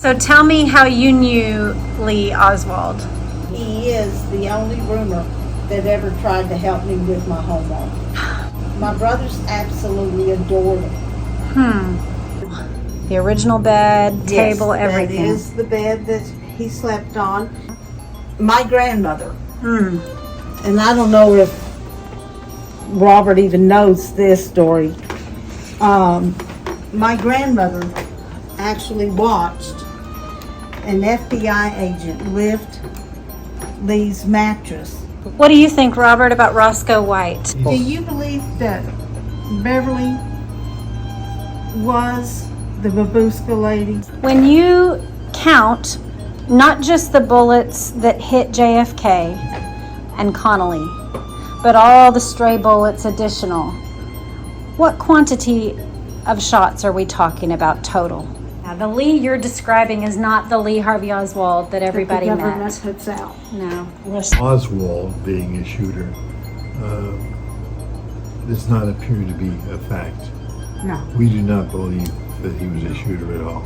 So tell me how you knew Lee Oswald. He is the only roomer that ever tried to help me with my homework. My brothers absolutely adored him. The original bed, table, everything. That is the bed that he slept on. My grandmother, and I don't know if Robert even knows this story. My grandmother actually watched an FBI agent lift Lee's mattress. What do you think, Robert, about Roscoe White? Do you believe that Beverly was the Babushka lady? When you count not just the bullets that hit JFK and Connolly, but all the stray bullets additional, what quantity of shots are we talking about total? Now, the Lee you're describing is not the Lee Harvey Oswald that everybody that the government met. puts out. No. Oswald being a shooter does not appear to be a fact. No. We do not believe that he was a shooter at all.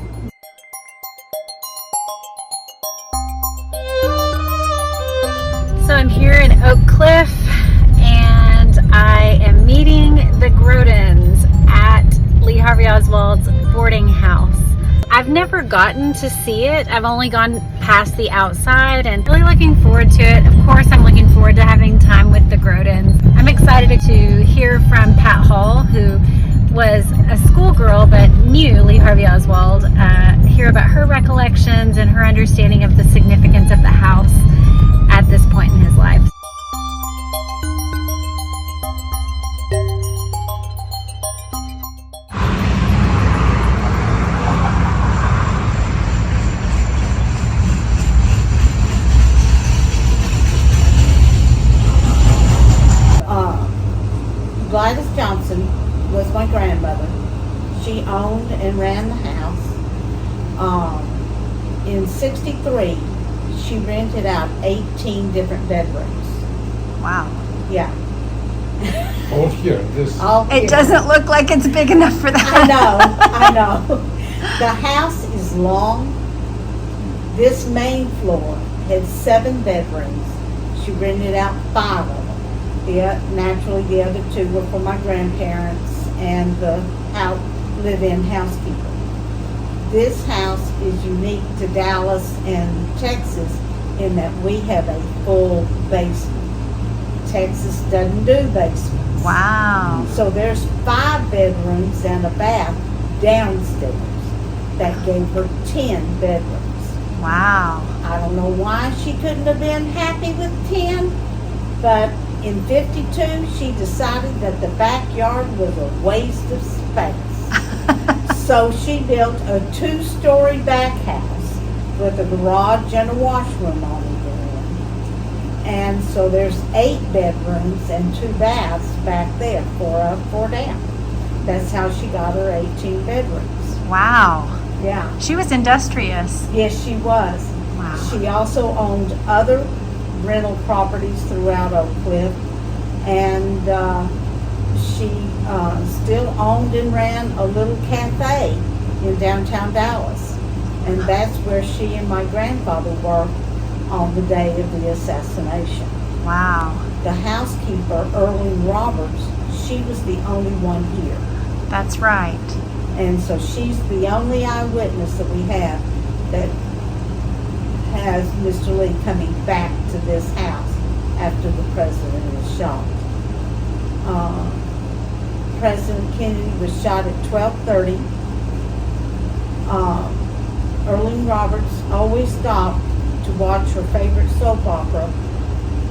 So I'm here in Oak Cliff and I am meeting the Grodens at Lee Harvey Oswald's boarding house. I've never gotten to see it. I've only gone past the outside and really looking forward to it. Of course, I'm looking forward to having time with the Grodens. I'm excited to hear from Pat Hall, who was a schoolgirl but knew Lee Harvey Oswald, hear about her recollections and her understanding of the significance of the house at this point in his life. Gladys Johnson was my grandmother. She owned and ran the house. In '63, she rented out 18 different bedrooms. Wow. Yeah. Oh, here, this. All It here. doesn't look like it's big enough for that. I know. The house is long. This main floor had 7 bedrooms. She rented out 5 of them. Naturally, the other 2 were for my grandparents and the live-in housekeeper. This house is unique to Dallas and Texas in that we have a full basement. Texas doesn't do basements. Wow. So there's 5 bedrooms and a bath downstairs. That gave her 10 bedrooms. Wow. I don't know why she couldn't have been happy with 10, but in '52 she decided that the backyard was a waste of space. So she built a 2-story back house with a garage and a washroom on either end. And so there's 8 bedrooms and 2 baths back there, 4 up, 4 down. That's how she got her 18 bedrooms. Wow. Yeah. She was industrious. Yes, she was. Wow. She also owned other rental properties throughout Oak Cliff, and she still owned and ran a little cafe in downtown Dallas, and that's where she and my grandfather were on the day of the assassination. Wow. The housekeeper, Erling Roberts, she was the only one here, That's right. and so she's the only eyewitness that we have that has Mr. Lee coming back to this house after the president was shot. President Kennedy was shot at 12:30. Erling Roberts always stopped to watch her favorite soap opera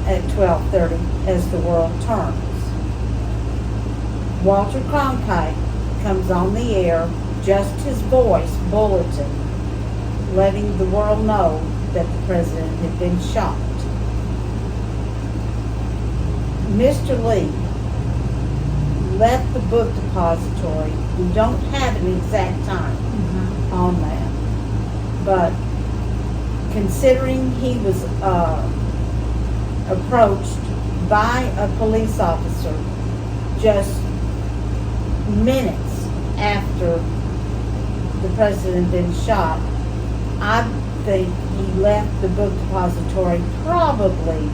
at 12:30 as the world turns. Walter Cronkite comes on the air, just his voice bulletin, letting the world know that the president had been shot. Mr. Lee left the book depository. We don't have an exact time on that, but considering he was approached by a police officer just minutes after the president had been shot, I think he left the book depository probably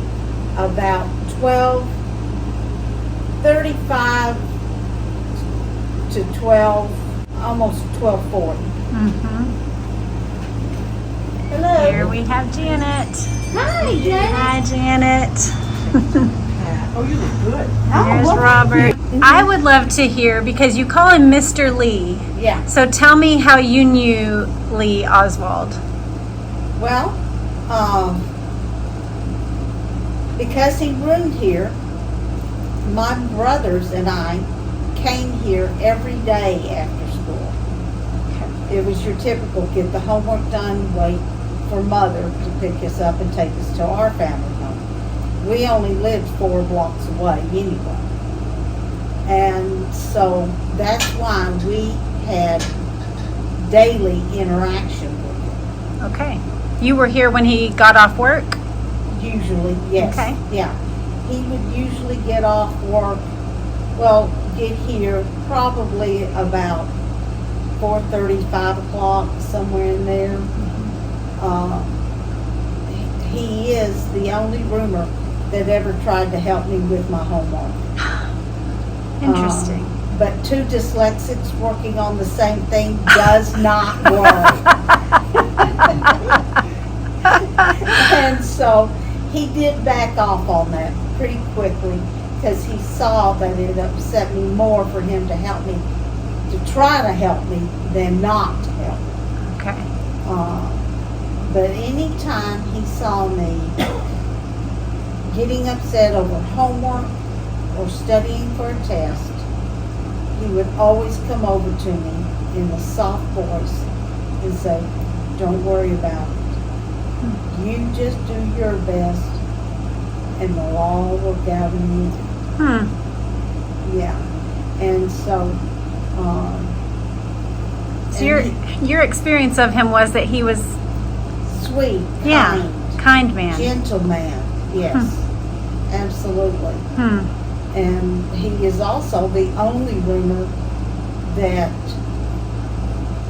about 12:35 to 12, almost 12:40. Mm-hmm. Hello. Here we have Janet. Hi, Janet. Hi, Janet. Oh, you look good. Here's Robert. I would love to hear, because you call him Mr. Lee. Yeah. So tell me how you knew Lee Oswald. Well, because he roomed here, my brothers and I came here every day after school. It was your typical get the homework done, wait for mother to pick us up and take us to our family home. We only lived 4 blocks away anyway. And so that's why we had daily interaction with him. Okay. You were here when he got off work? Usually, yes. Okay. Yeah. He would usually get off work, well, get here probably about 4:30, 5 o'clock, somewhere in there. He is the only roomer that ever tried to help me with my homework. Interesting. But 2 dyslexics working on the same thing does not work. And so he did back off on that pretty quickly because he saw that it upset me more for him to help me, to try to help me than not to help me. Okay. But anytime he saw me getting upset over homework or studying for a test, he would always come over to me in a soft voice and say, "Don't worry about it. You just do your best and it'll all work out in the end." Yeah. And so, So your experience of him was that he was sweet, kind man. gentleman, yes, absolutely. And he is also the only roomer that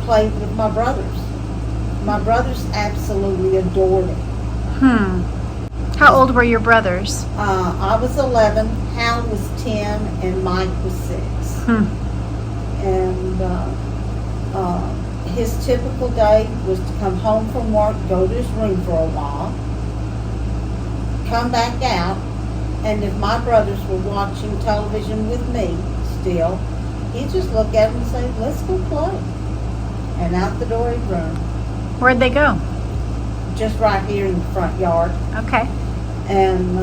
played with my brothers. My brothers absolutely adored him. How old were your brothers? I was 11, Hal was 10, and Mike was 6. And his typical day was to come home from work, go to his room for a while, come back out, and if my brothers were watching television with me still, he'd just look at them and say, "Let's go play." And out the door he'd run. Where'd they go? Just right here in the front yard. Okay. And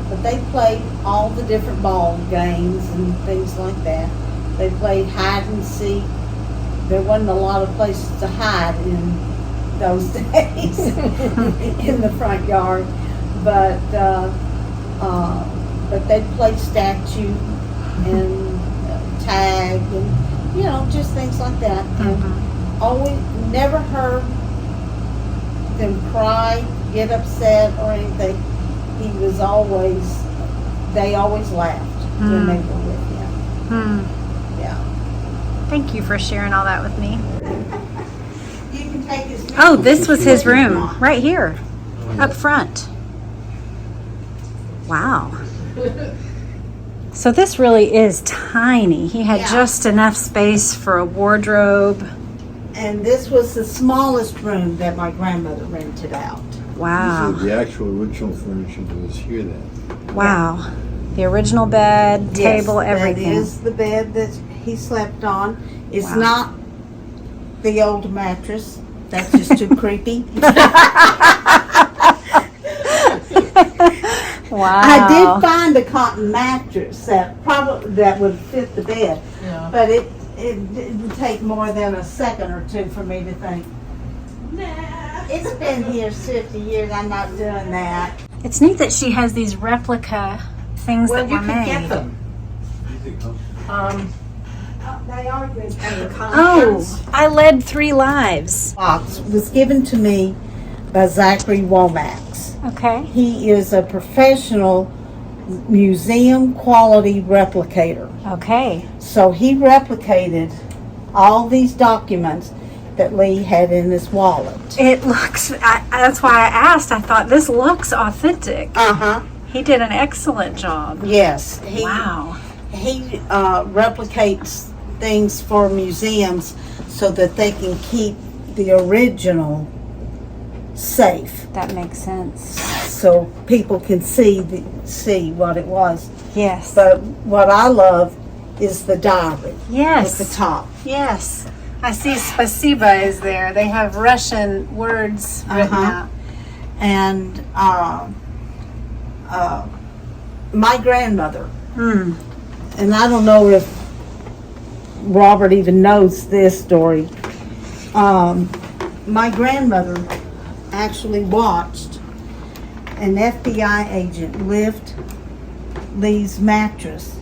but they played all the different ball games and things like that. They played hide and seek. There wasn't a lot of places to hide in those days in the front yard, but they'd play statue and tag and just things like that. And always never heard them cry, get upset or anything. They always laughed when they were with him. Yeah. Thank you for sharing all that with me. You can take his Oh, this was his room, right here, up front. Wow. So this really is tiny. He had just enough space for a wardrobe. And this was the smallest room that my grandmother rented out. Wow. So the actual original furniture that was here then. Wow. The original bed, table, Yes, everything. that is the bed that he slept on. It's Wow. not the old mattress. That's just too creepy. Wow. I did find a cotton mattress that would fit the bed, but it didn't take more than a second or two for me to think, nah, it's been here 50 years, I'm not doing that. It's neat that she has these replica things that were made. They are good. Oh, I led 3 lives. Box was given to me by Zachary Womack's. Okay. He is a professional museum quality replicator. Okay. So he replicated all these documents that Lee had in his wallet. It looks, that's why I asked. I thought this looks authentic. He did an excellent job. Yes. Wow. He replicates things for museums so that they can keep the original safe, That makes sense. so people can see what it was. Yes. But what I love is the diary Yes. at the top. Yes. I see spasiba is there. They have Russian words written out. And my grandmother, and I don't know if Robert even knows this story. My grandmother actually watched an FBI agent lift Lee's mattress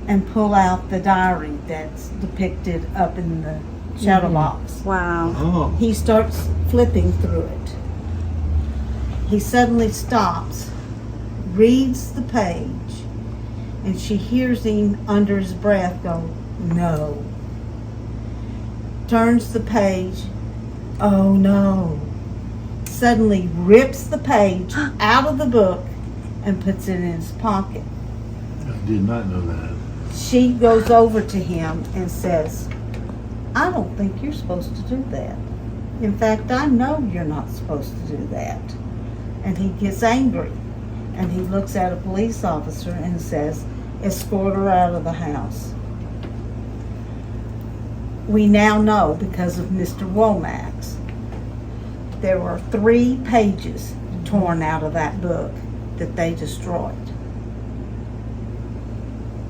and pull out the diary that's depicted up in the shadow box. Wow. Oh, He starts flipping through it. He suddenly stops, reads the page, and she hears him under his breath go, "No." Turns the page, "Oh no." Suddenly rips the page out of the book and puts it in his pocket. I did not know that. She goes over to him and says, "I don't think you're supposed to do that. In fact, I know you're not supposed to do that." And he gets angry, and he looks at a police officer and says, "Escort her out of the house." We now know, because of Mr. Womack's, there were 3 pages torn out of that book that they destroyed.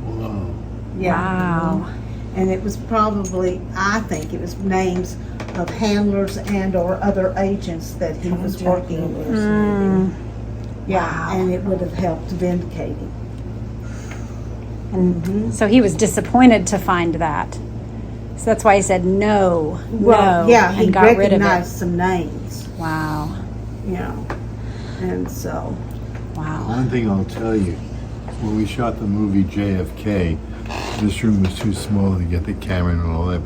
Wow. Wow. And it was probably, I think it was names of handlers and or other agents that he was working with. Yeah, and it would have helped vindicate him. And so he was disappointed to find that. So that's why he said no, Well, no, yeah, he and got rid of recognized it. some names, Wow. you know, and so, Wow. One thing I'll tell you, when we shot the movie JFK, this room was too small to get the camera and all that.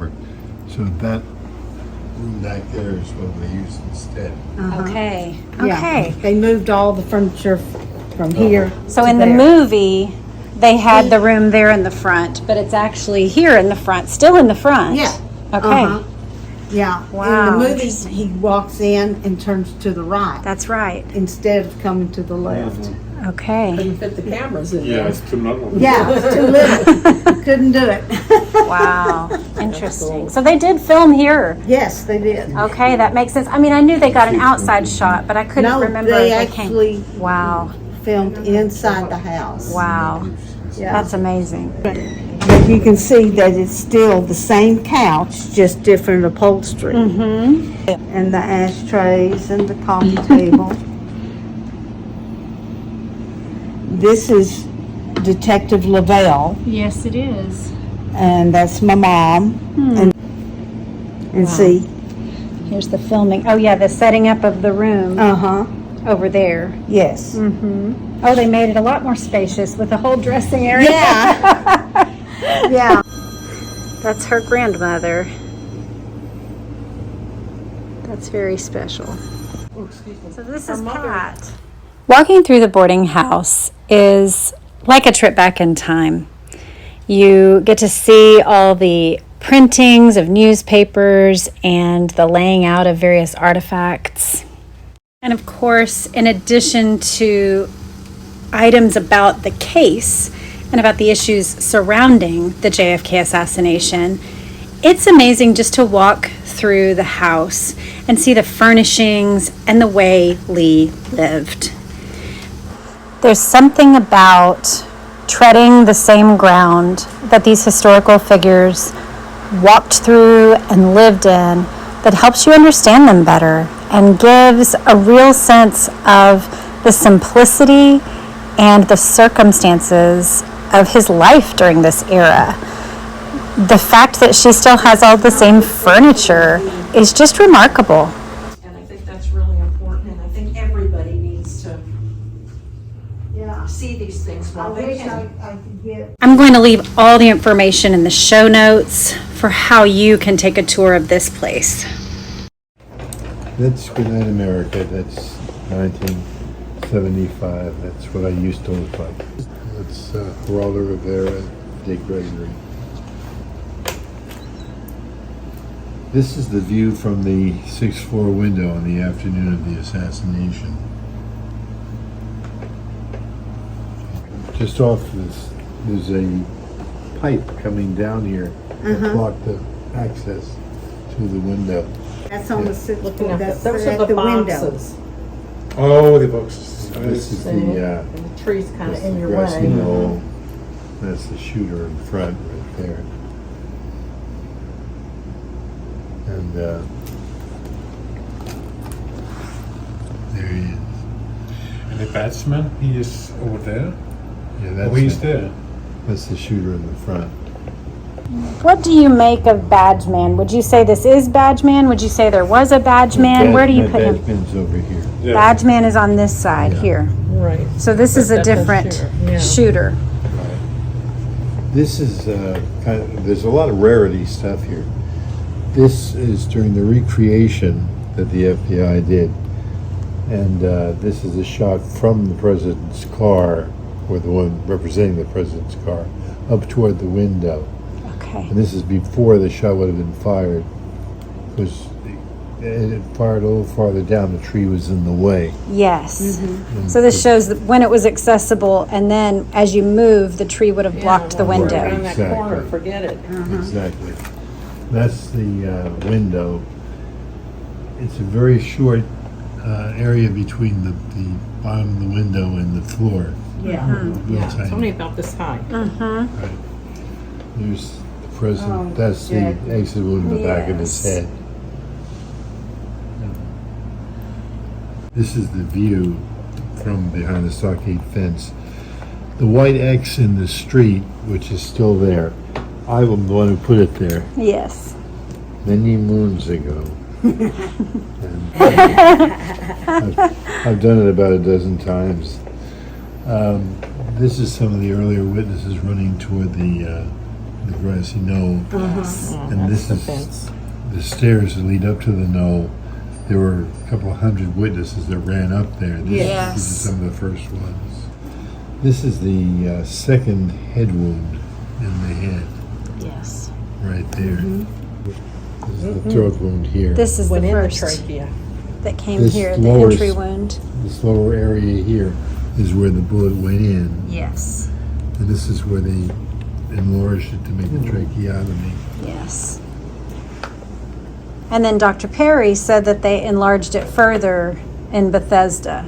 So that room back there is what they used instead. Okay. yeah. Okay. They moved all the furniture from here So to in the there. movie, they had the room there in the front, but it's actually here in the front, still in the front. Yeah. Okay. Uh-huh. Yeah. Wow, In the movie, interesting. he walks in and turns to the right That's right. instead of coming to the left. Okay. Couldn't fit the cameras in Yeah, there. it's too little. Yeah, it's too little. Couldn't do it. Wow. Interesting. So they did film here. Yes, they did. Okay, that makes sense. I mean, I knew they got an outside shot, but I couldn't No, remember they if they actually came. Wow. filmed inside the house. Wow. Yeah. That's amazing. But you can see that it's still the same couch, just different upholstery. And the ashtrays and the coffee table. This is Detective Lavelle, Yes, it is. and that's my mom. And see, Here's the filming. Oh, yeah, the setting up of the room over there. yes. Oh, they made it a lot more spacious with a whole dressing area. Yeah. Yeah. That's her grandmother. That's very special. So this is Pat. Walking through the boarding house is like a trip back in time. You get to see all the printings of newspapers and the laying out of various artifacts. And of course, in addition to items about the case and about the issues surrounding the JFK assassination, it's amazing just to walk through the house and see the furnishings and the way Lee lived. There's something about treading the same ground that these historical figures walked through and lived in that helps you understand them better and gives a real sense of the simplicity and the circumstances of his life during this era. The fact that she still has all the same furniture is just remarkable. And I think that's really important, and I think everybody needs to Yeah. see these things I while they wish can. I could get. I'm going to leave all the information in the show notes for how you can take a tour of this place. That's Goodnight America. That's 1975. That's what I used to look like. That's Geraldo Rivera, Dick Gregory. This is the view from the 6th floor window on the afternoon of the assassination. Just off this, there's a pipe coming down here that blocked the access to the window. That's on the sixth Looking floor. at That's those at are the window. boxes. Oh, the boxes. This is See? the And the tree's kind that's of in the your grassy way. knoll. That's the shooter in front right there. And there he is. And the batsman, he is over there. Yeah, Oh, that's he's it. there. That's the shooter in the front. What do you make of Badge Man? Would you say this is Badge Man? Would you say there was a Badge Man? Where do you put him? Badgeman's over here. Yeah. Badge Man is on this side Yeah. here. Right. So this is a That's a different shooter, yeah. shooter. This is kind of, there's a lot of rarity stuff here. This is during the recreation that the FBI did. And this is a shot from the president's car, or the one representing the president's car, up toward the window. Okay. And this is before the shot would have been fired. Because it fired a little farther down, the tree was in the way. Yes. And So this shows that when it was accessible, and then as you move, the tree would have blocked the Right window. around that corner, Exactly. forget it. Exactly. That's the window. It's a very short area between the bottom of the window and the floor. Yeah. Real Yeah, it's tiny. only about this high. Mm-hmm. There's the president. Oh, That's the Jack. exit wound in the back of his Yes. head. This is the view from behind the stockade fence. The white X in the street, which is still there, I'm the one who put it there Yes. many moons ago. And I've done it about a dozen times. This is some of the earlier witnesses running toward the grassy knoll. And That's this the is fence. the stairs that lead up to the knoll. There were a couple hundred witnesses that ran up there. These Yes. are some of the first ones. This is the second head wound in the head, Yes. right there. This is the throat wound here. This is Went the in the first trachea. that came This here, the lower entry s- wound. This lower area here is where the bullet went in, Yes. and this is where they enlarged it to make a tracheotomy. Yes. And then Dr. Perry said that they enlarged it further in Bethesda.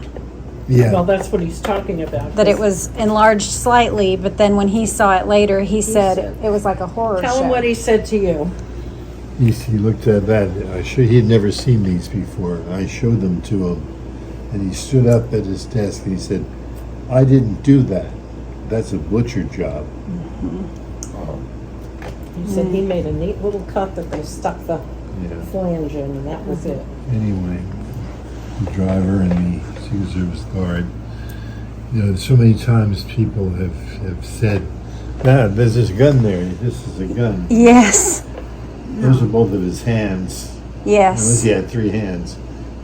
Yeah, Well, that's what he's talking about. That it was enlarged slightly, but then when he saw it later, he said said- it was like a horror Tell show. him what he said to you. he looked at that. He had never seen these before. I showed them to him, and he stood up at his desk and he said, "I didn't do that. That's a butcher job." He said he made a neat little cut that they stuck the Yeah. flange in, and that was it. Anyway, the driver and the Secret Service guard. You know, so many times people have said, "Nah, there's this gun there. This is a gun." Yes. Those are both of his hands. Unless Yes. he had three hands.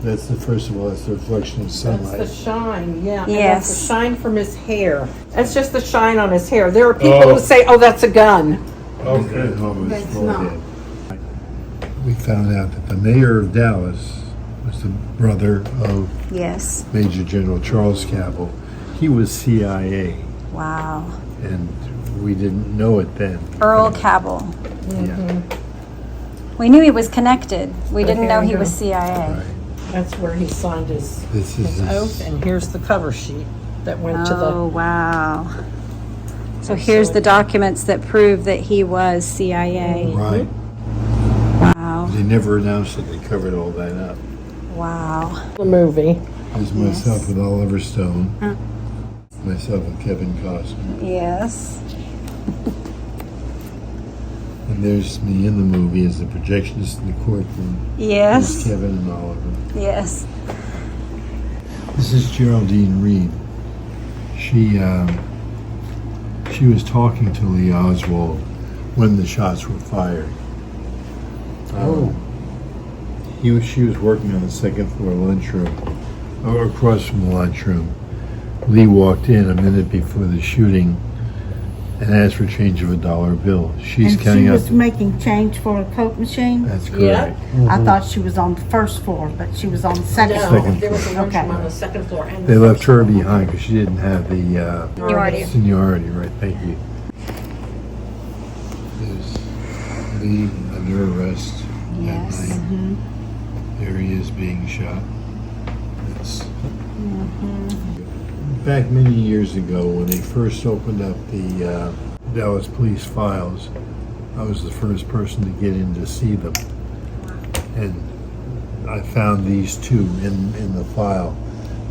That's the first of all. That's the reflection of That's sunlight. the shine, yeah. And Yes. that's the shine from his hair. That's just the shine on his hair. There are people Oh. who say, "Oh, that's a gun." Okay. That's not. We found out that the mayor of Dallas was the brother of Yes. Major General Charles Cabell. He was CIA, Wow. and we didn't know it then. Earl Cabell. Yeah, We knew he was connected. We didn't here know we he go. was CIA. right. That's where he signed his This is oath, and here's the cover sheet that went to Oh, the. wow. So here's the documents that prove that he was CIA. right. Wow. They never announced it. They covered all that up. Wow. The movie. There's myself Yes. with Oliver Stone, myself with Kevin Costner, Yes. and there's me in the movie as the projectionist in the courtroom. There's Yes. Kevin and Oliver. Yes. This is Geraldine Reed. She was talking to Lee Oswald when the shots were fired. She was working on the second floor lunchroom, or across from the lunchroom. Lee walked in a minute before the shooting and asked for change of $1 bill. She's And counting she up. was making change for a Coke machine? That's Yeah. correct. I thought she was on the first floor, but she was on the second No, floor. Second there was a lunchroom Okay. on the second floor. And They the left first her floor. behind because she didn't have the Seniority. seniority, right? Thank you. There's Lee under arrest Yes. at night. There he is being shot. That's back many years ago when they first opened up the Dallas police files. I was the first person to get in to see them, and I found these two in the file.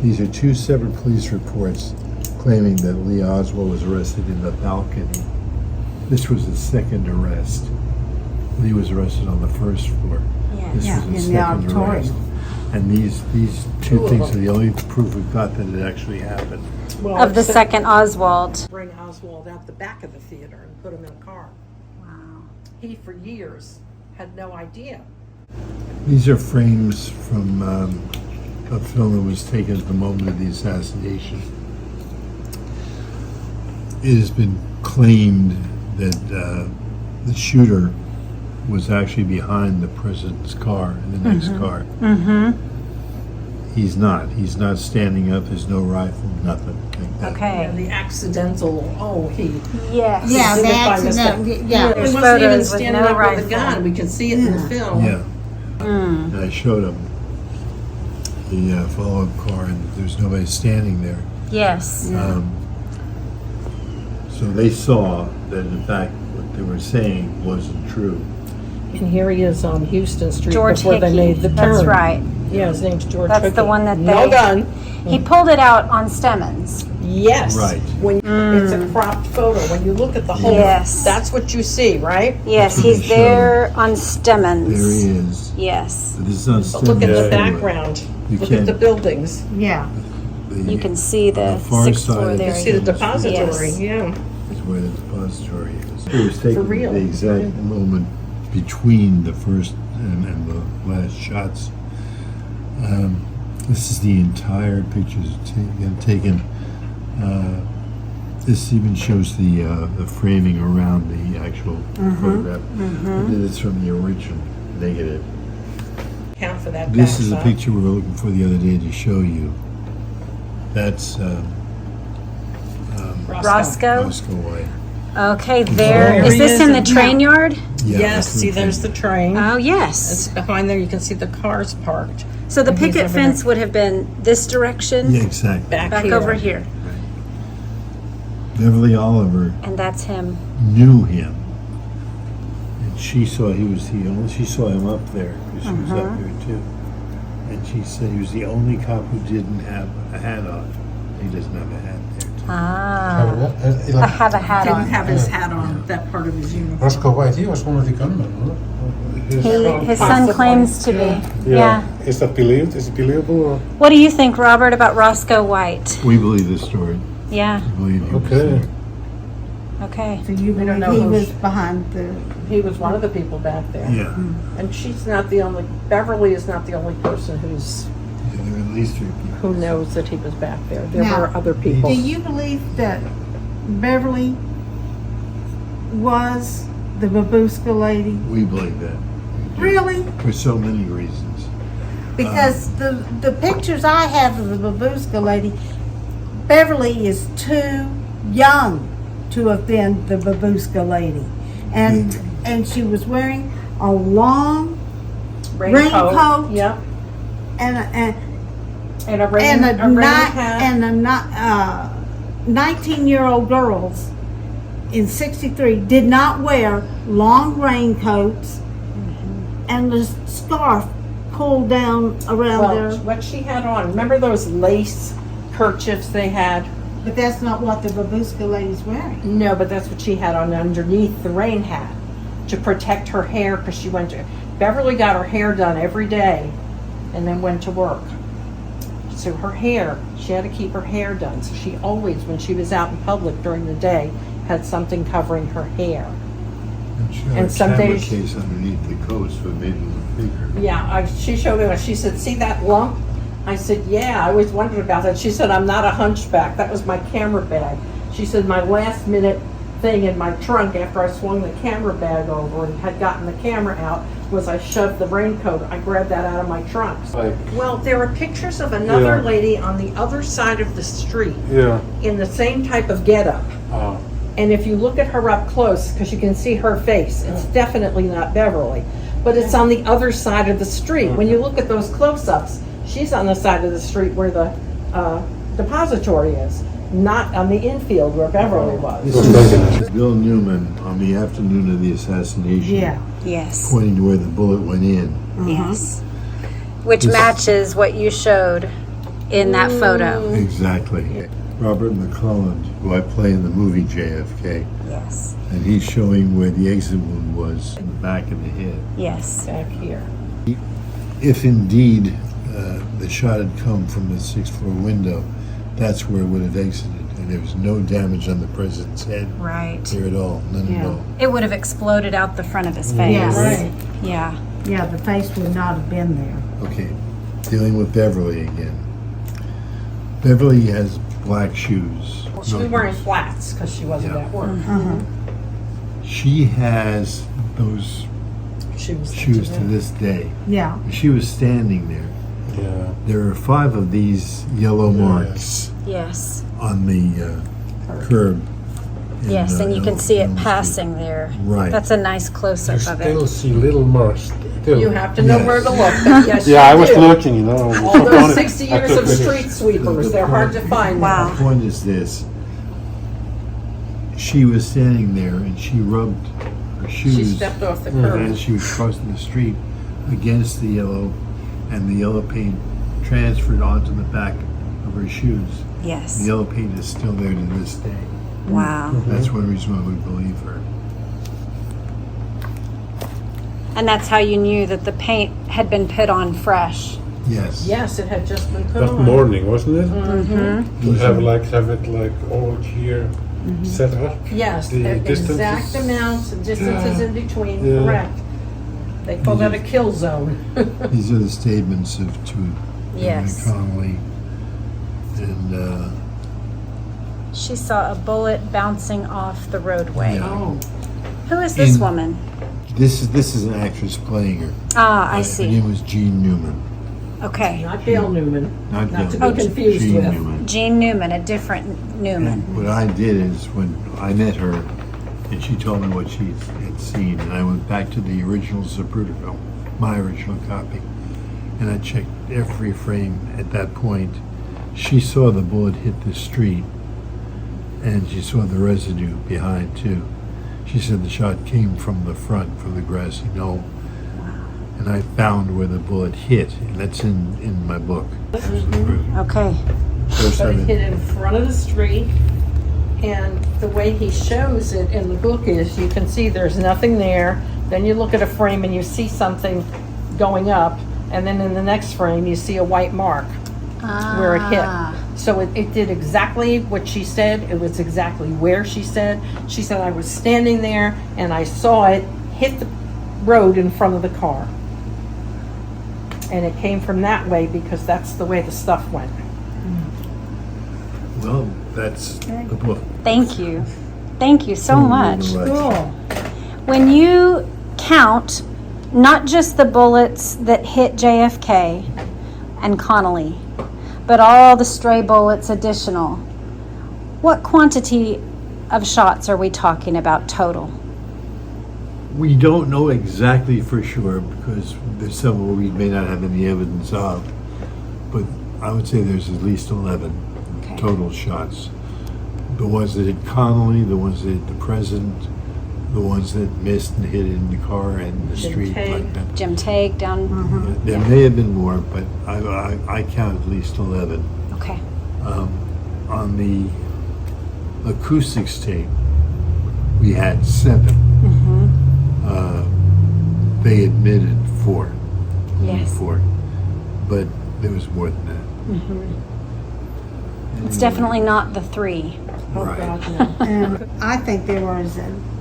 These are two separate police reports claiming that Lee Oswald was arrested in the balcony. This was the second arrest. Lee was arrested on the first floor. This Yeah, was the in the second auditorium. arrest. And these two Two of things them. are the only proof we've got that it actually happened. Well, Of the except second Oswald. Bring Oswald out the back of the theater and put him in a car. Wow. He, for years, had no idea. These are frames from a film that was taken at the moment of the assassination. It has been claimed that the shooter was actually behind the president's car, in the next car. Mm-hmm. He's not. He's not standing up. There's no rifle, nothing like that. Okay. And the accidental, Yes. Yeah, Did the it by accident, mistake. yeah. He There's wasn't even photos with standing no up with rifle. a gun. We can see it in the film. Yeah. Mm. And I showed him the follow-up car, and there's nobody standing there. Yes. So they saw that, in fact, what they were saying wasn't true. And here he is on Houston Street George before they Hickey. made the turn. That's right. Yeah, his name's George That's Hickey. the one that No they- gun. He pulled it out on Stemmons. Yes. Right. When it's a cropped photo, when you look at the whole, Yes. that's what you see, right? Yes, That's what he's they there on There Stemmons. he is. Yes. But this is not But look at the Stemmons anyway. background. You Look can't- at the buildings. Yeah. You can see the on far sixth side floor of there. You see the Stemmons depository, Yes. yeah. is where the depository is. It was taken real. the exact moment between the first and the last shots. This is the entire pictures taken. This even shows the framing around the actual photograph. But it's from the original negative. Count for that This is a backside. picture we were looking for the other day to show you. That's Roscoe. Roscoe White. Okay, there. There Is he this is in the in- train yard? Yeah, Yes, that's see, the there's thing. the train. Oh, It's yes. behind there, you can see the cars parked. So the And he's picket over fence there. would have been this direction, Yeah, exactly. back over here. Beverly Oliver And that's him. knew him, and she saw she saw him up there because she was up there too, and she said he was the only cop who didn't have a hat on. He doesn't have a hat there. Too. Ah. I have a hat Didn't on. have his hat on, that part of his uniform. Roscoe White, he was one of the gunmen, huh? His son claims to be. Yeah. Is that believed? Is it believable? Or? What do you think, Robert, about Roscoe White? We believe this story. Yeah. We believe he was Okay. there. Okay. So you We don't believe know he who was she- behind the, He was one of the people back there. Yeah. And she's not the only, Beverly is not the only person Yeah, there were at least 3 people. who knows that he was back there. There Now, were other people. do you believe that Beverly was the Babushka lady? We believe that. Really? For so many reasons. Because the pictures I have of the Babushka lady, Beverly is too young to have been the Babushka lady. And she was wearing a long raincoat. Yep. and And a rain hat. and a 19-year-old girls in 63 did not wear long raincoats and the scarf pulled down around Well, their. what she had on, remember those lace kerchiefs they had? But that's not what the Babushka lady's wearing. No, but that's what she had on underneath the rain hat to protect her hair because she went to, Beverly got her hair done every day and then went to work. So her hair, she had to keep her hair done. So she always, when she was out in public during the day, had something covering her hair. And she had And a some camera days- case underneath the coat, so it made it look bigger. Yeah, she showed me, she said, see that lump? I said, yeah, I always wondered about that. She said, I'm not a hunchback. That was my camera bag. She said, my last minute thing in my trunk after I swung the camera bag over and had gotten the camera out was I shoved the raincoat. I grabbed that out of my trunk. Well, there are pictures of another Yeah. lady on the other side of the street Yeah. in the same type of getup. Oh. And if you look at her up close, because you can see her face, it's definitely not Beverly. But it's on the other side of the street. When you look at those close-ups, she's on the side of the street where the depository is, not on the infield where Beverly was. This is Bill Newman on the afternoon of the assassination. Yeah. Yes. Pointing to where the bullet went in. Yes. Which This- matches what you showed in that photo. Exactly. Robert McClelland, who I play in the movie JFK, Yes. and he's showing where the exit wound was in the back of the head. Yes. Back here. If indeed the shot had come from the sixth floor window, that's where it would have exited, and there was no damage on the president's head Right. there at all, none at all. It would have exploded out the front of his face. Yeah, right. Yeah. Yeah, the face would not have been there. Okay, dealing with Beverly again. Beverly has black shoes. She was wearing flats because she wasn't Yeah. at work. She has those Shoes. shoes to this day. Yeah. She was standing there. Yeah. There are 5 of these yellow marks Yes. on the curb. in, Yes, and you can see it Elm Street. passing there. Right. That's a nice You close-up of still it. see little marks. Still. You have to know where to look. But yes, Yeah, I you was do. looking, you know. All those 60 years of street sweepers, they're hard to find. Wow. The point is this. She was standing there and she rubbed her shoes. She stepped off the And curb. as she was crossing the street against the yellow, and the yellow paint transferred onto the back of her shoes. The Yes. yellow paint is still there to this day. Wow. That's one reason why we believe her. And that's how you knew that the paint had been put on fresh. Yes. Yes, it had just been put That on. morning, wasn't it? Mm-hmm. To have it like all here set up. Yes, The the exact distances. amounts and distances in between, Yeah. correct. They call that a kill zone. These are the statements of two. Yes. Connolly. And She saw a bullet bouncing off the roadway. Yeah. Oh, Who is this In- woman? this is an actress playing her. Ah, I Her see. name was Jean Newman. Okay. not Gail Newman. Not Not to Gail. be confused Jean with. Newman. Jean Newman, a different Newman. And what I did is when I met her and she told me what she had seen, and I went back to the original Zapruder film, my original copy, and I checked every frame at that point. She saw the bullet hit the street, and she saw the residue behind too. She said the shot came from the front, from the grassy knoll. And I found where the bullet hit, and that's in my book. Okay. First But it time hit in front of the street, and the way he shows it in the book is you can see there's nothing there. Then you look at a frame and you see something going up, and then in the next frame you see a white mark where it hit. So it did exactly what she said. It was exactly where she said. She said, I was standing there and I saw it hit the road in front of the car. And it came from that way because that's the way the stuff went. Well, that's the book. Thank you. Thank you so much. Cool. When you count not just the bullets that hit JFK and Connolly, but all the stray bullets additional, what quantity of shots are we talking about total? We don't know exactly for sure because there's some where we may not have any evidence of, but I would say there's at least 11 Okay. total shots. The ones that hit Connolly, the ones that hit the president, the ones that missed and hit in the car and the Jim street Tague. like that. Jim Tague down. There may have been more, but I count at least 11. Okay. On the acoustics tape, we had 7. They admitted 4. Yes. 4. But there was more than that. It's definitely not the 3. Oh, Right. God, no. And I think there were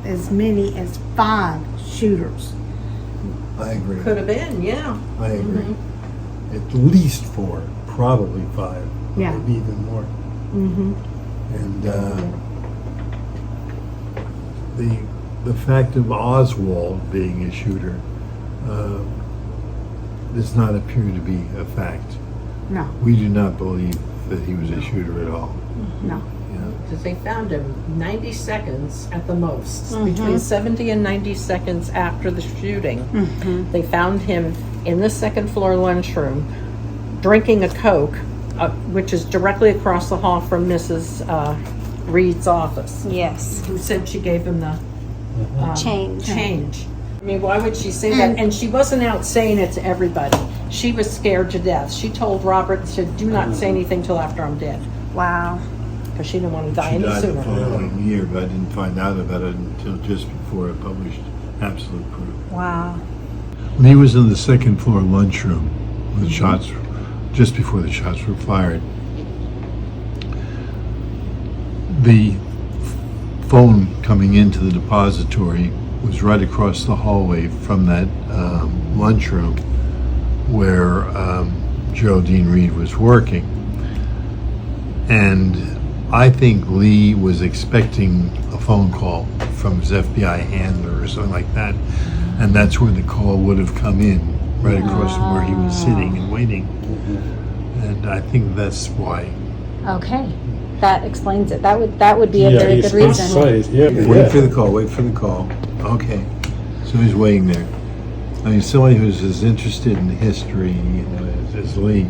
as many as 5 shooters. I agree. Could have been, yeah. I agree. At least 4, probably 5, Yeah. maybe even more. Mm-hmm. And the fact of Oswald being a shooter does not appear to be a fact. No, We do not believe that he was a shooter at all. no. You know? Because they found him 90 seconds at the most. Between 70 and 90 seconds after the shooting, they found him in the second floor lunchroom drinking a Coke, which is directly across the hall from Mrs. Reed's office. Yes. Who said she gave him the Change. I mean, why would she say that? And she wasn't out saying it to everybody. She was scared to death. She told Robert to do not say anything till after I'm dead, Wow. because she didn't want to die She any died the sooner. following year, but I didn't find out about it until just before I published Absolute Proof. Wow. When he was in the second floor lunchroom, when the shots, just before the shots were fired, the phone coming into the depository was right across the hallway from that lunchroom where Geraldine Reed was working. And I think Lee was expecting a phone call from his FBI handler or something like that. And that's where the call would have come in, right across from where he was sitting and waiting. And I think that's why. Okay. That explains it. That would be a very good reason. Wait for the call, wait for the call. Okay. So he's waiting there. I mean, somebody who's as interested in history, you know, as Lee,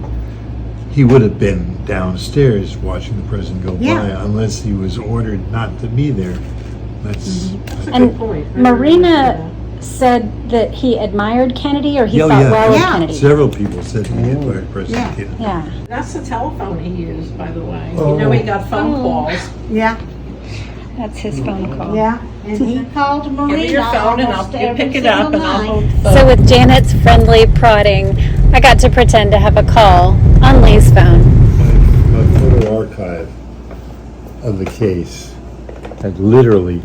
he would have been downstairs watching the president go by unless he was ordered not to be there. That's And Marina said that he admired Kennedy, or he Yeah, thought yeah. well of Yeah. Kennedy. several people said he admired President Kennedy. Yeah. That's the telephone he used, by the way. Oh. You know, he got phone calls. Yeah, That's his phone call. yeah. And he called Marina Give me your phone and almost you every pick it up single and I'll night. hold the phone. So with Janet's friendly prodding, I got to pretend to have a call on Lee's phone. My photo archive of the case had literally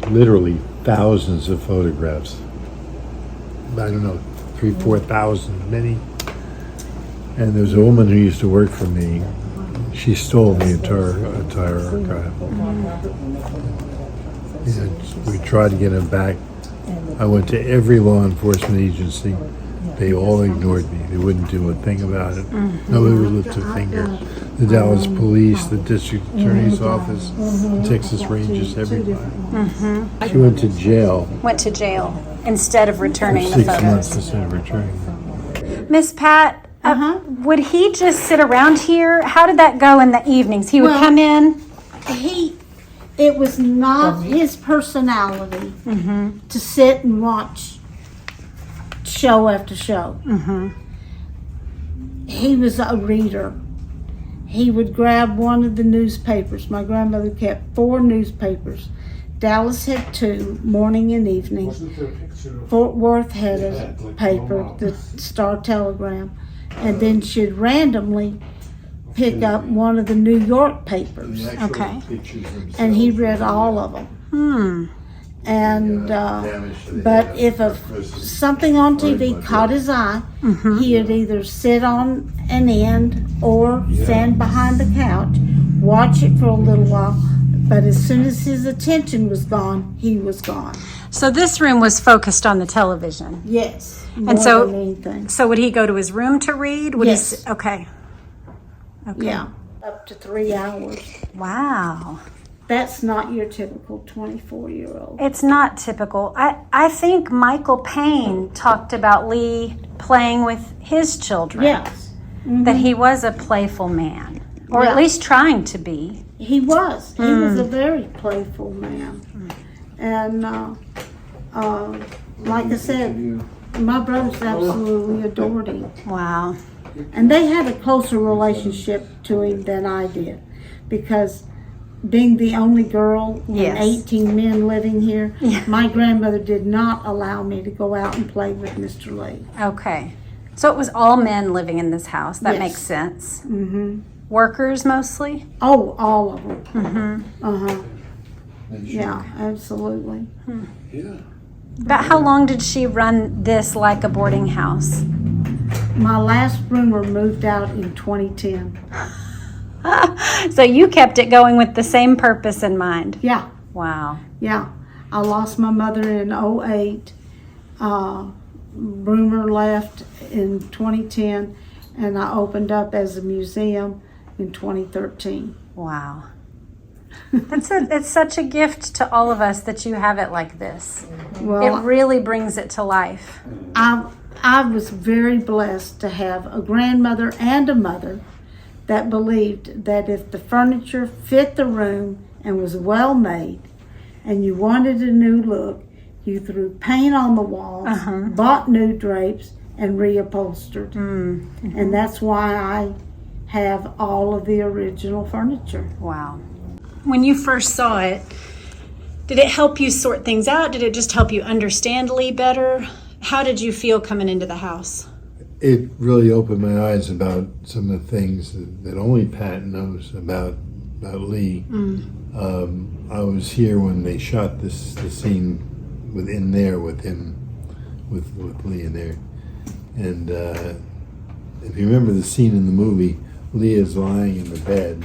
thousands of photographs. I don't know, 3,000-4,000, many. And there was a woman who used to work for me. She stole the entire archive. You know, we tried to get him back. I went to every law enforcement agency. They all ignored me. They wouldn't do a thing about it. Nobody would lift a finger. The Dallas Police, the District Attorney's Office, the Texas Rangers, everybody. She went to jail Went to jail instead of for returning the 6 months photos. instead of returning them. Miss Pat, would he just sit around here? How did that go in the evenings? He would Well- come in. It was not his personality to sit and watch show after show. He was a reader. He would grab one of the newspapers. My grandmother kept 4 newspapers. Dallas had 2, morning and evening. Fort Worth had a paper, the Star Telegram. And then she'd randomly pick up one of the New York papers. Okay. And he read all of them. And but if something on TV caught his eye, he'd either sit on an end or stand behind the couch, watch it for a little while. But as soon as his attention was gone, he was gone. So this room was focused on the television. Yes, more And so- than anything. So would he go to his room to read? Would Yes. he? Okay. Okay. Yeah, up to 3 hours. Wow. That's not your typical 24-year-old. It's not typical. I think Michael Payne talked about Lee playing with his children. Yes, That he was a playful man, or at Yeah. least trying to be. he was. He was a very playful man. And like I said, my brothers absolutely adored him. Wow. And they had a closer relationship to him than I did. Because being the only girl Yes. and 18 men living here, Yeah. my grandmother did not allow me to go out and play with Mr. Lee. Okay. So it was all men living in this house. That Yes. makes sense. Mm-hmm. Workers mostly? Oh, all of them. Mm-hmm. Uh-huh. They should. Yeah, absolutely. Yeah. About how long did she run this like a boarding house? My last roomer moved out in 2010. So you kept it going with the same purpose in mind. Yeah, Wow. yeah. I lost my mother in 08. Roomer left in 2010, and I opened up as a museum in 2013. Wow. It's such a gift to all of us that you have it like this. Well, It really brings it to life. I was very blessed to have a grandmother and a mother that believed that if the furniture fit the room and was well made and you wanted a new look, you threw paint on the walls, bought new drapes, and reupholstered. And that's why I have all of the original furniture. Wow. When you first saw it, did it help you sort things out? Did it just help you understand Lee better? How did you feel coming into the house? It really opened my eyes about some of the things that only Pat knows about Lee. I was here when they shot the scene within there with him, with Lee in there. And if you remember the scene in the movie, Lee is lying in the bed.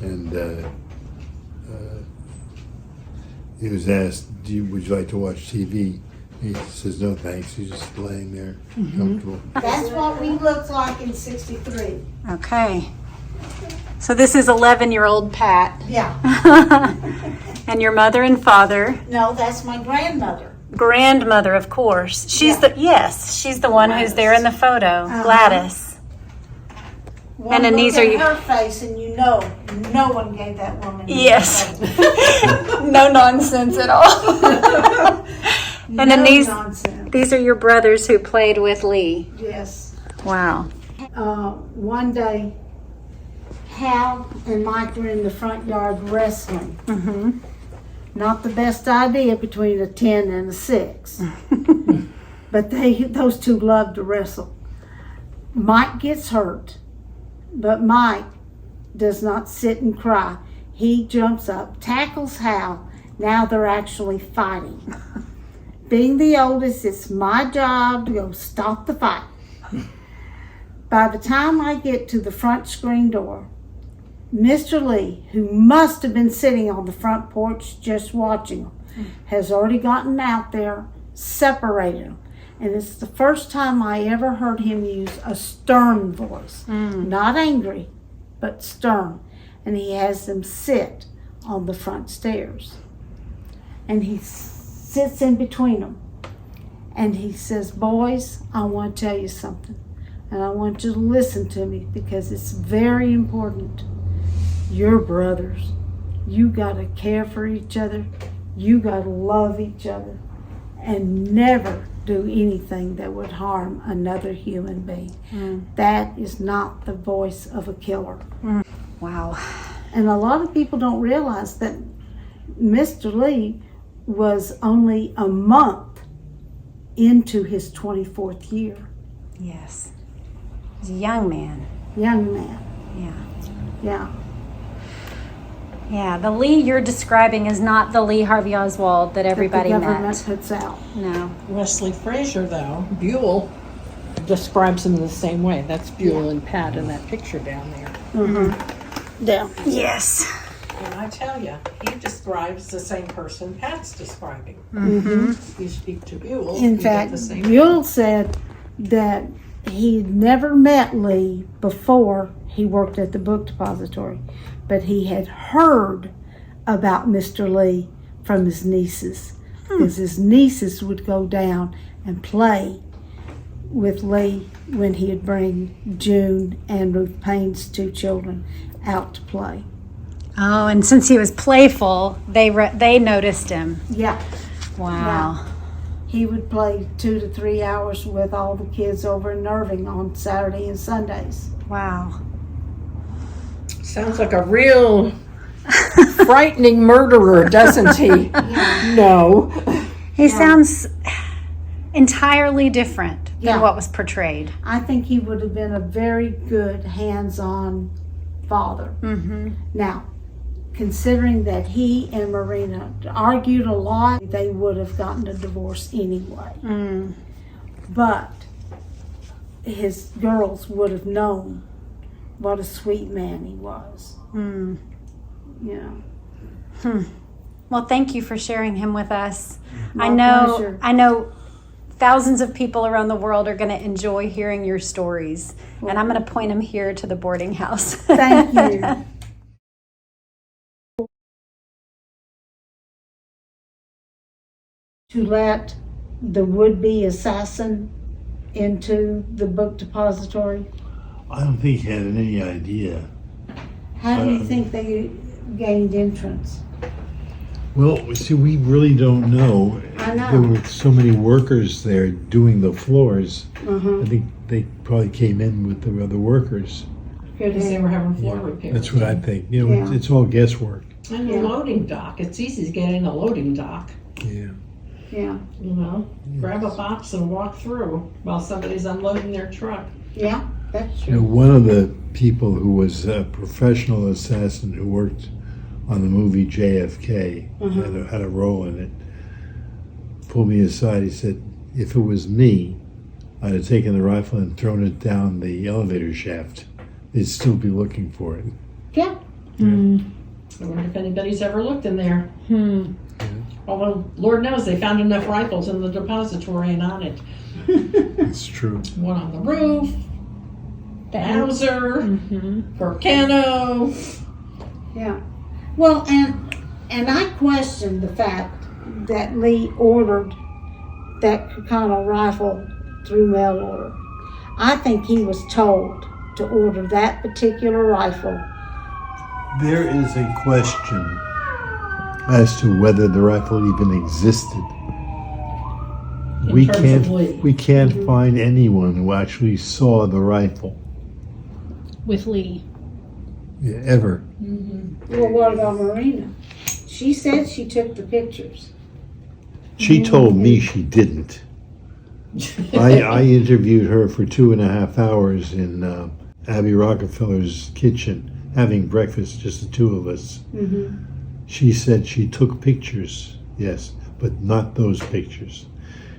And he was asked, would you like to watch TV? He says, no thanks, he's just laying there, comfortable. That's what we looked like in 63. Okay. So this is 11-year-old Pat. Yeah. And your mother and father. No, that's my grandmother. Grandmother, of course. She's she's the one who's there in the photo. Gladys. One And look these at are you- her face, and you know, no one gave that woman. Yes. any No nonsense at all. credit. And then No these nonsense. are your brothers who played with Lee. Yes. Wow. One day, Hal and Mike were in the front yard wrestling. Not the best idea between a 10 and a 6. But those two loved to wrestle. Mike gets hurt, but Mike does not sit and cry. He jumps up, tackles Hal. Now they're actually fighting. Being the oldest, it's my job to go stop the fight. By the time I get to the front screen door, Mr. Lee, who must have been sitting on the front porch just watching them, has already gotten out there, separated them. And it's the first time I ever heard him use a stern voice. Not angry, but stern. And he has them sit on the front stairs. And he sits in between them. And he says, boys, I want to tell you something. And I want you to listen to me because it's very important. You're brothers. You got to care for each other. You got to love each other. And never do anything that would harm another human being. That is not the voice of a killer. Wow. And a lot of people don't realize that Mr. Lee was only a month into his 24th year. Yes. He's a young man. Young man. Yeah. Yeah. Yeah, the Lee you're describing is not the Lee Harvey Oswald that everybody that the government met. puts out. No. Wesley Frazier, though, Buell, describes him the same way. That's Buell and Pat in that picture down there. Yeah. Yes. And I tell you, he describes the same person Pat's describing. You speak to Buell, In you get fact, the same. Buell said that he'd never met Lee before he worked at the book depository, but he had heard about Mr. Lee from his nieces, because his nieces would go down and play with Lee when he'd bring June and Ruth Payne's 2 children out to play. Oh, and since he was playful, they noticed him. Yeah. Wow. He would play 2 to 3 hours with all the kids over in Irving on Saturday and Sundays. Wow. Sounds like a real frightening murderer, doesn't he? No. He sounds entirely different Yeah. what was portrayed. I think he would have been a very good hands-on father. Mm-hmm. Now, considering that he and Marina argued a lot, they would have gotten a divorce anyway. Mm. But his girls would have known what a sweet man he was. Mm. You know. Well, thank you for sharing him with us. My pleasure. I know thousands of people around the world are going to enjoy hearing your stories. And I'm going to point them here to the boarding house. Thank you. To let the would-be assassin into the book depository? I don't think he had any idea. How do you think they gained entrance? Well, see, we really don't know. I know. There were so many workers there doing the floors. Uh-huh. I think they probably came in with the other workers. Good Because they were hand. having floor repairs. That's what I think. You know, Yeah. it's all guesswork. And the Yeah. loading dock. It's easy to get in a loading dock. Yeah. Yeah, You know, grab a box and walk through while somebody's unloading their truck. yeah, that's You know, true. one of the people who was a professional assassin who worked on the movie JFK, had a role in it, pulled me aside. He said, if it was me, I'd have taken the rifle and thrown it down the elevator shaft. They'd still be looking for it. Yeah, I wonder if anybody's ever looked in there. Although, Lord knows they found enough rifles in the depository and on it. It's true. One on the roof, Mauser, Volcano. yeah. Well, and I question the fact that Lee ordered that Kukano rifle through mail order. I think he was told to order that particular rifle. There is a question as to whether the rifle even existed. In terms of Lee. We can't find anyone who actually saw the rifle. With Lee. Yeah, ever. Well, what about Marina? She said she took the pictures. She told me she didn't. I interviewed her for 2.5 hours in Abby Rockefeller's kitchen, having breakfast, just the two of us. She said she took pictures, yes, but not those pictures.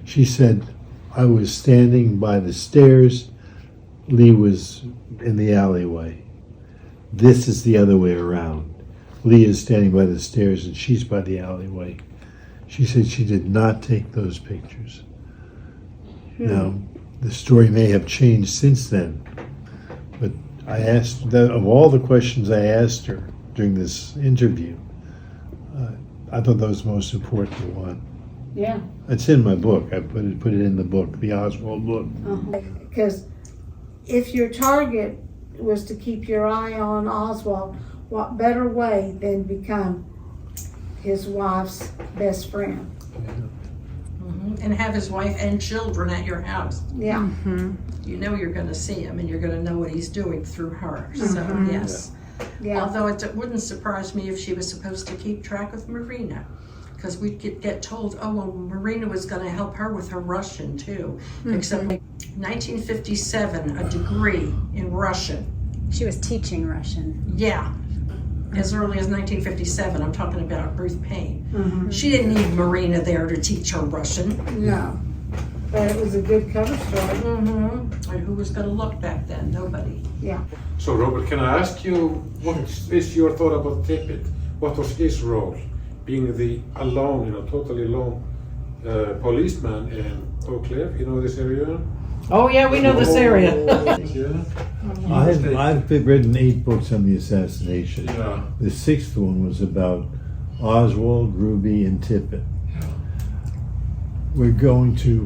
She said, I was standing by the stairs, Lee was in the alleyway. This is the other way around. Lee is standing by the stairs and she's by the alleyway. She said she did not take those pictures. Now, the story may have changed since then, but I asked, of all the questions I asked her during this interview, I thought that was the most important one. Yeah. It's in my book. I put it in the book, the Oswald book. Because if your target was to keep your eye on Oswald, what better way than become his wife's best friend? And have his wife and children at your house. Yeah. You know you're going to see him and you're going to know what he's doing through her. So, yes. Yeah. Although it wouldn't surprise me if she was supposed to keep track of Marina. Because we'd get told, oh, well, Marina was going to help her with her Russian, too. Except 1957, a degree in Russian. She was teaching Russian. Yeah. As early as 1957, I'm talking about Ruth Payne. She didn't need Marina there to teach her Russian. No. But it was a good cover story. And who was going to look back then? Nobody. Yeah. So, Robert, can I ask you, what is your thought about Tippit? What was his role? Being the alone, totally alone policeman in Oak Cliff, you know this area? Oh, yeah, we know this area. Yeah. I've written 8 books on the assassination. Yeah. The 6th one was about Oswald, Ruby, and Tippit. We're going to,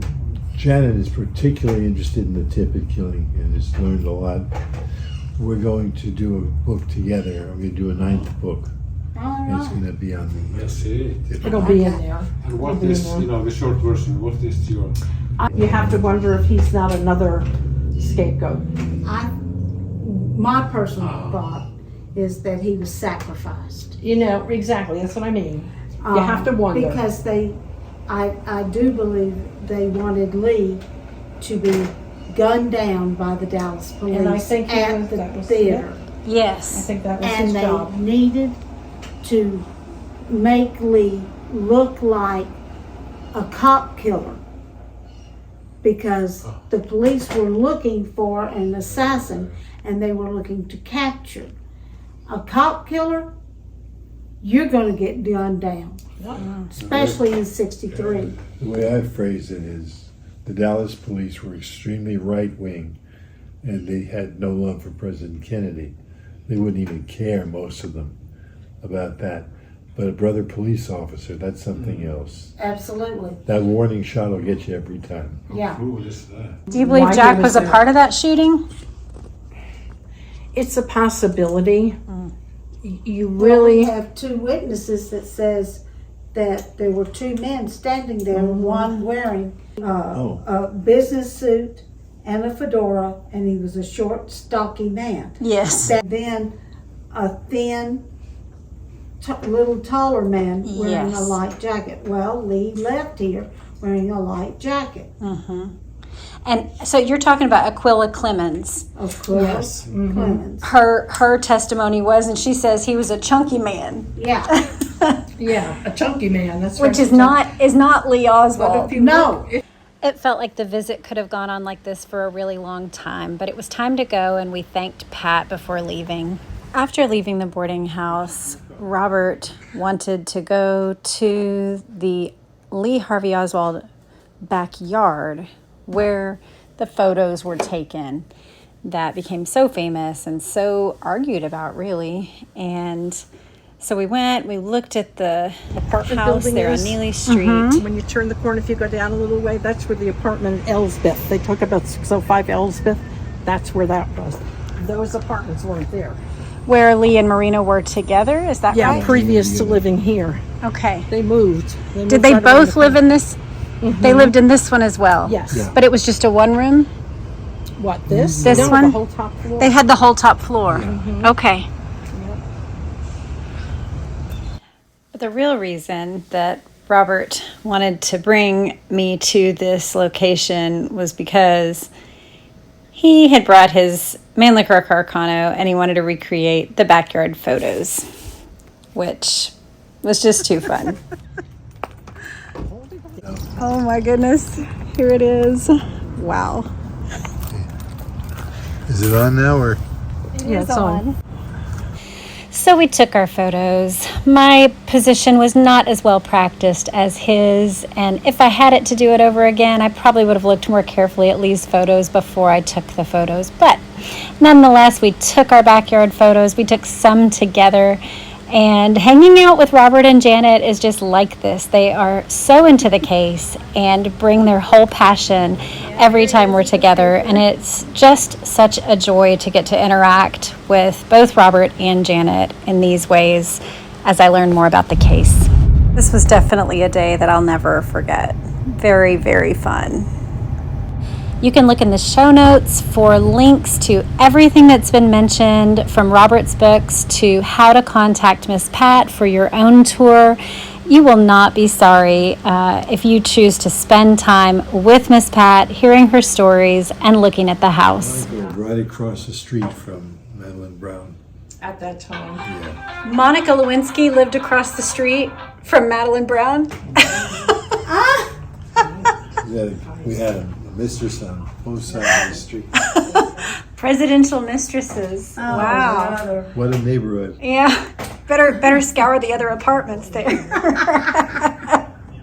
Janet is particularly interested in the Tippit killing and has learned a lot. We're going to do a book together. I'm going to do a 9th book. All It's right. going to be on the I see. It'll be in there. And what is, the short version, what is your... You have to wonder if he's not another scapegoat. My personal thought is that he was sacrificed. You know, exactly, that's what I mean. You have to wonder. Because I do believe they wanted Lee to be gunned down by the Dallas police And I think at that the was- theater. I Yes. think that was And his they job. needed to make Lee look like a cop killer because the police were looking for an assassin and they were looking to capture a cop killer. You're going to get gunned down, especially in '63. The way I phrase it is, the Dallas police were extremely right-wing, and they had no love for President Kennedy. They wouldn't even care, most of them, about that. But a brother police officer, that's something else. Absolutely. That warning shot will get you every time. Yeah. How cool is that? Do you believe Why Jack he was was a there. part of that shooting? It's a possibility. You Really really have two witnesses that says that there were two men standing there, one wearing a business suit and a fedora, and he was a short, stocky man. Yes. That then a thin, little taller man wearing Yes. a light jacket. Well, Lee left here wearing a light jacket. And so you're talking about Aquila Clemens. Of course, Yes. Clemens. Her testimony was, and she says he was a chunky man, Yeah. yeah, a chunky man. That's which right. is not Lee Oswald. No. It felt like the visit could have gone on like this for a really long time, but it was time to go, and we thanked Pat before leaving. After leaving the boarding house, Robert wanted to go to the Lee Harvey Oswald backyard where the photos were taken that became so famous and so argued about, really. And so we went, we looked at the Apartment house building there on is. Neely Street. When you turn the corner, if you go down a little way, that's where the apartment in Elsbeth. They talk about 605 Elsbeth. That's where that was. Those apartments weren't there. Where Lee and Marina were together, is that Yeah, right? previous to living here. Okay. They moved. Did they both live in this? They lived in this one as well? Yes. Yeah. But it was just a one room? What, this? This No, one? the whole top floor. They had the whole top floor. Okay. But the real reason that Robert wanted to bring me to this location was because he had brought his Manly Car Carcano and he wanted to recreate the backyard photos, which was just too fun. Oh my goodness. Here it is. Wow. Is it on now, or? Yeah, it's on. So we took our photos. My position was not as well practiced as his, and if I had it to do it over again, I probably would have looked more carefully at Lee's photos before I took the photos. But nonetheless, we took our backyard photos. We took some together, and hanging out with Robert and Janet is just like this. They are so into the case and bring their whole passion every time we're together, and it's just such a joy to get to interact with both Robert and Janet in these ways as I learn more about the case. This was definitely a day that I'll never forget. Very, very fun. You can look in the show notes for links to everything that's been mentioned, from Robert's books to how to contact Miss Pat for your own tour. You will not be sorry if you choose to spend time with Miss Pat, hearing her stories and looking at the house. I lived right across the street from Madeline Brown. At that time. Yeah. Monica Lewinsky lived across the street from Madeline Brown. We had a mistress on both sides of the street. Presidential mistresses. Wow. What a neighborhood. Yeah. Better scour the other apartments there.